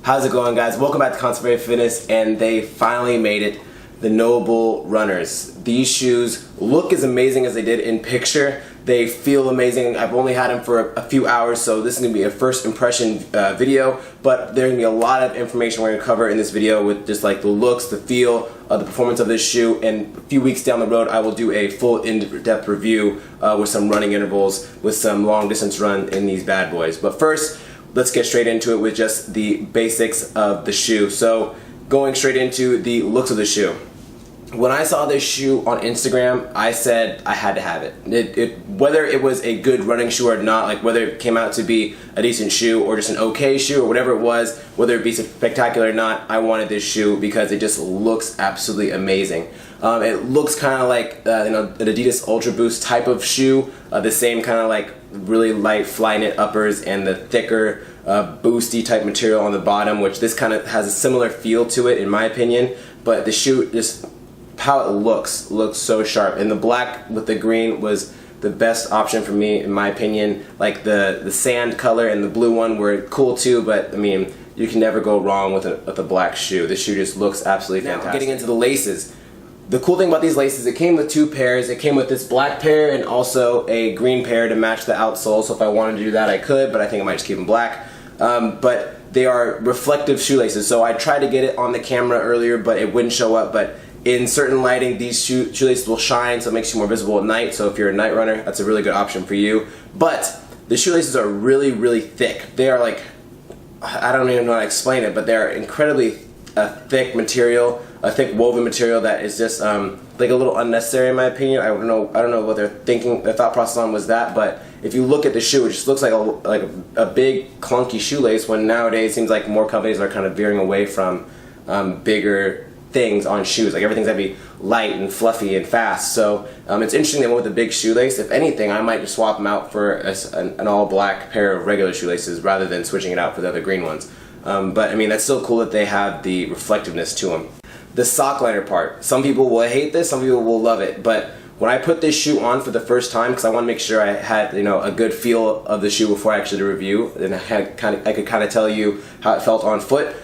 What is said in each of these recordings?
How's it going, guys? Welcome back to ConstantlyVariedFitness, and they finally made it. The Nobull runners. These shoes look as amazing as they did in picture. They feel amazing. I've only had them for a few hours, so this is going to be a first impression video, but there's going to be a lot of information we're going to cover in this video with just like the looks, the feel, the performance of this shoe, and a few weeks down the road I will do a full in-depth review with some running intervals, with some long distance run in these bad boys. But first, let's get straight into it with just the basics of the shoe. So going straight into the looks of the shoe. When I saw this shoe on Instagram, I said I had to have it. Whether it was a good running shoe or not, like whether it came out to be a decent shoe or just an okay shoe or whatever it was, whether it be spectacular or not, I wanted this shoe because it just looks absolutely amazing. It looks kind of like an Adidas Ultra Boost type of shoe, the same kind of like really light fly knit uppers and the thicker boosty type material on the bottom, which this kind of has a similar feel to it in my opinion. But the shoe, just how it looks so sharp, and the black with the green was the best option for me in my opinion. Like the sand color and the blue one were cool too, but I mean, you can never go wrong with a black shoe. This shoe just looks absolutely fantastic. Now, getting into the laces. The cool thing about these laces, it came with two pairs. It came with this black pair and also a green pair to match the outsole, so if I wanted to do that I could, but I think I might just keep them black. But they are reflective shoelaces, so I tried to get it on the camera earlier but it wouldn't show up, but in certain lighting these shoelaces will shine, so it makes you more visible at night, so if you're a night runner that's a really good option for you. But the shoelaces are really thick. They are like, I don't even know how to explain it, but they're incredibly thick material, a thick woven material that is just like a little unnecessary in my opinion. I don't know what they're thinking, their thought process on was that, but if you look at the shoe, it just looks like a big clunky shoelace, when nowadays it seems like more companies are kind of veering away from bigger things on shoes. Like everything's gotta be light and fluffy and fast. So it's interesting they went with the big shoelace. If anything, I might just swap them out for an all black pair of regular shoelaces rather than switching it out for the other green ones. But I mean, that's still cool that they have the reflectiveness to them. The sock liner part. Some people will hate this, some people will love it, but when I put this shoe on for the first time, because I want to make sure I had a good feel of the shoe before I actually did a review, and I could kind of tell you how it felt on foot.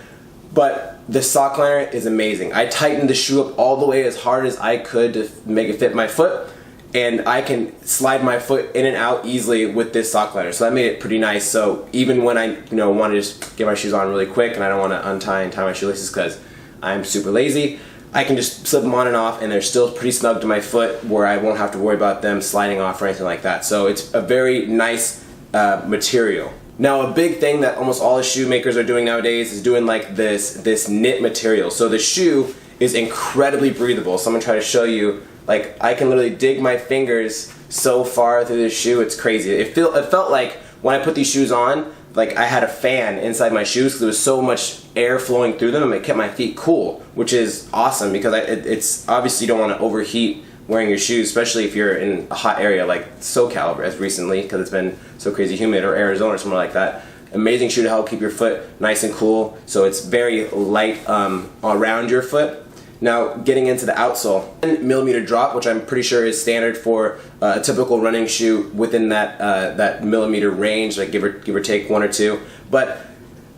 But the sock liner is amazing. I tightened the shoe up all the way as hard as I could to make it fit my foot, and I can slide my foot in and out easily with this sock liner. So that made it pretty nice. So even when I want to just get my shoes on really quick and I don't want to untie and tie my shoelaces because I'm super lazy, I can just slip them on and off and they're still pretty snug to my foot where I won't have to worry about them sliding off or anything like that. So it's a very nice material. Now, a big thing that almost all the shoe makers are doing nowadays is doing like this knit material. So the shoe is incredibly breathable. So I'm gonna try to show you, like I can literally dig my fingers so far through this shoe, it's crazy. It felt like when I put these shoes on, like I had a fan inside my shoes because there was so much air flowing through them and it kept my feet cool, which is awesome because it's obviously you don't want to overheat wearing your shoes, especially if you're in a hot area like SoCal as recently because it's been so crazy humid, or Arizona or somewhere like that. Amazing shoe to help keep your foot nice and cool, so it's very light around your foot. Now getting into the outsole, 10mm drop, which I'm pretty sure is standard for a typical running shoe within that millimeter range, like give or take 1 or 2. But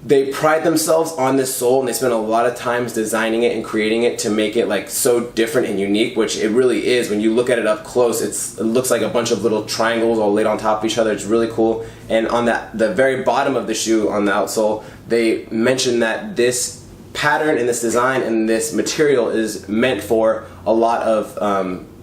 they pride themselves on this sole and they spend a lot of times designing it and creating it to make it like so different and unique, which it really is. When you look at it up close, it looks like a bunch of little triangles all laid on top of each other. It's really cool. And on the very bottom of the shoe, on the outsole, they mention that this pattern and this design and this material is meant for a lot of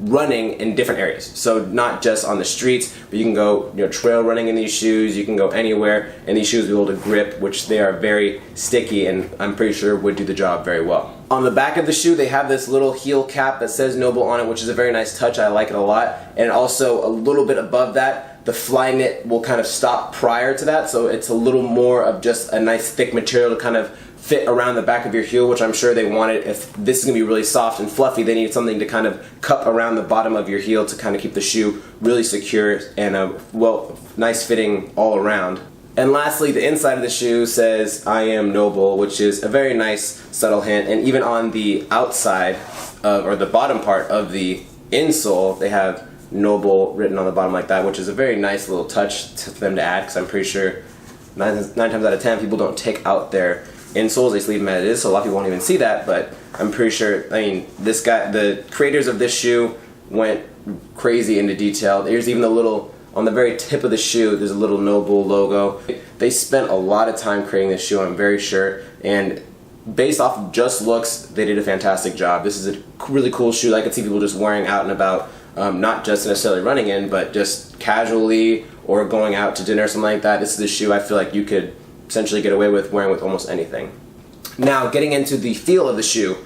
running in different areas. So not just on the streets, but you can go trail running in these shoes, you can go anywhere, and these shoes will be able to grip, which they are very sticky and I'm pretty sure would do the job very well. On the back of the shoe, they have this little heel cap that says Nobull on it, which is a very nice touch. I like it a lot. And also a little bit above that, the fly knit will kind of stop prior to that, so it's a little more of just a nice thick material to kind of fit around the back of your heel, which I'm sure they wanted. If this is going to be really soft and fluffy, they need something to kind of cup around the bottom of your heel to kind of keep the shoe really secure and nice fitting all around. And lastly, the inside of the shoe says I am Nobull, which is a very nice subtle hint. And even on the outside or the bottom part of the insole, they have Nobull written on the bottom like that, which is a very nice little touch for them to add, because I'm pretty sure 9 times out of 10 people don't take out their insoles, they just leave them as it is, so a lot of people won't even see that, but I'm pretty sure, I mean, this guy, the creators of this shoe went crazy into detail. There's even a little, on the very tip of the shoe, there's a little Nobull logo. They spent a lot of time creating this shoe, I'm very sure, and based off of just looks, they did a fantastic job. This is a really cool shoe I could see people just wearing out and about, not just necessarily running in, but just casually or going out to dinner or something like that. This is a shoe I feel like you could essentially get away with wearing with almost anything. Now, getting into the feel of the shoe.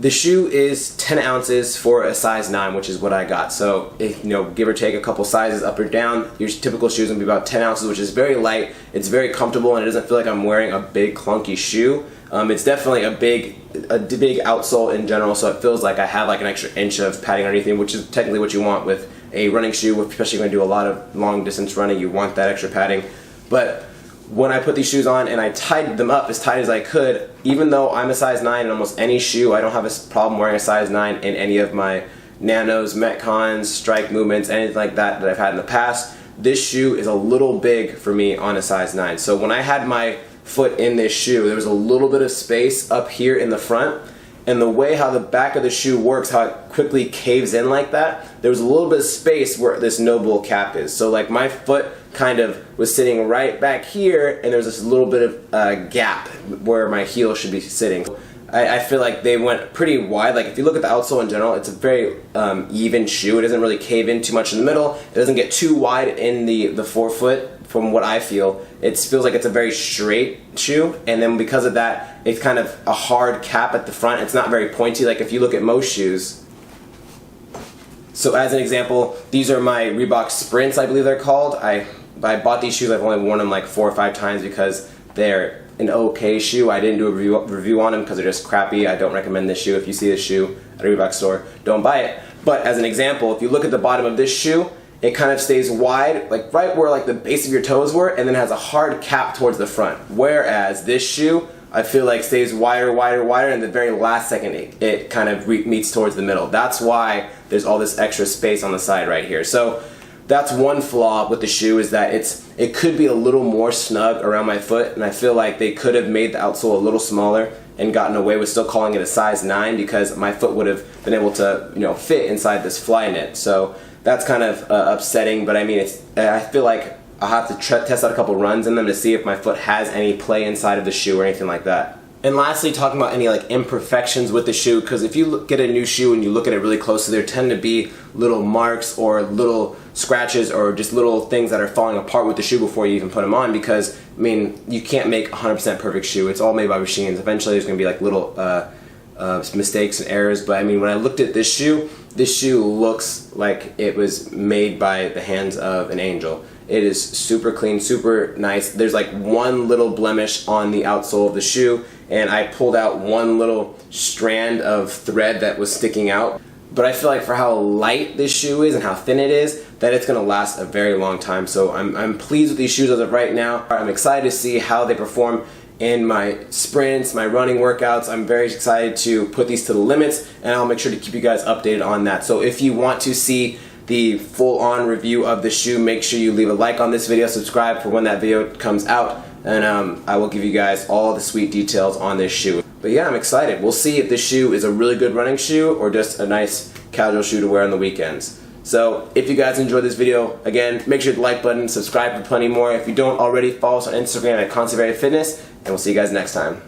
The shoe is 10 ounces for a size 9, which is what I got. So, if, give or take a couple sizes up or down, your typical shoe is going to be about 10 ounces, which is very light. It's very comfortable, and it doesn't feel like I'm wearing a big clunky shoe. It's definitely a big outsole in general, so it feels like I have like an extra inch of padding underneath me, which is technically what you want with a running shoe, especially when you do a lot of long distance running. You want that extra padding. But when I put these shoes on and I tied them up as tight as I could, even though I'm a size 9 in almost any shoe, I don't have a problem wearing a size 9 in any of my Nanos, Metcons, Strike movements, anything like that I've had in the past. This shoe is a little big for me on a size 9. So when I had my foot in this shoe, there was a little bit of space up here in the front, and the way how the back of the shoe works, how it quickly caves in like that, there was a little bit of space where this Nobull cap is. So like my foot kind of was sitting right back here, and there's this little bit of gap where my heel should be sitting. I feel like they went pretty wide. Like if you look at the outsole in general, it's a very even shoe. It doesn't really cave in too much in the middle. It doesn't get too wide in the forefoot. From what I feel, it feels like it's a very straight shoe, and then because of that, it's kind of a hard cap at the front. It's not very pointy like if you look at most shoes. So as an example, these are my Reebok Sprints, I believe they're called. I bought these shoes. I've only worn them like 4 or 5 times because they're an okay shoe. I didn't do a review on them because they're just crappy. I don't recommend this shoe. If you see this shoe at a Reebok store, don't buy it. But as an example, if you look at the bottom of this shoe, it kind of stays wide, like right where like the base of your toes were, and then has a hard cap towards the front. Whereas this shoe, I feel like stays wider, wider, wider, and the very last second it kind of meets towards the middle. That's why there's all this extra space on the side right here. So that's one flaw with the shoe, is that it could be a little more snug around my foot, and I feel like they could have made the outsole a little smaller and gotten away with still calling it a size 9, because my foot would have been able to fit inside this fly knit. So that's kind of upsetting, but I mean, I feel like I'll have to test out a couple runs in them to see if my foot has any play inside of the shoe or anything like that. And lastly, talking about any like imperfections with the shoe, because if you get a new shoe and you look at it really closely, there tend to be little marks or little scratches or just little things that are falling apart with the shoe before you even put them on, because I mean, you can't make 100% perfect shoe. It's all made by machines. Eventually there's going to be like little mistakes and errors, but I mean, when I looked at this shoe looks like it was made by the hands of an angel. It is super clean, super nice. There's like one little blemish on the outsole of the shoe, and I pulled out one little strand of thread that was sticking out. But I feel like for how light this shoe is and how thin it is, that it's going to last a very long time. So I'm pleased with these shoes as of right now. I'm excited to see how they perform in my sprints, my running workouts. I'm very excited to put these to the limits, and I'll make sure to keep you guys updated on that. So if you want to see the full-on review of the shoe, make sure you leave a like on this video, subscribe for when that video comes out, and I will give you guys all the sweet details on this shoe. But yeah, I'm excited. We'll see if this shoe is a really good running shoe or just a nice casual shoe to wear on the weekends. So if you guys enjoyed this video, again, make sure to hit the like button, subscribe for plenty more. If you don't already, follow us on Instagram at ConstantlyVariedFitness, and we'll see you guys next time.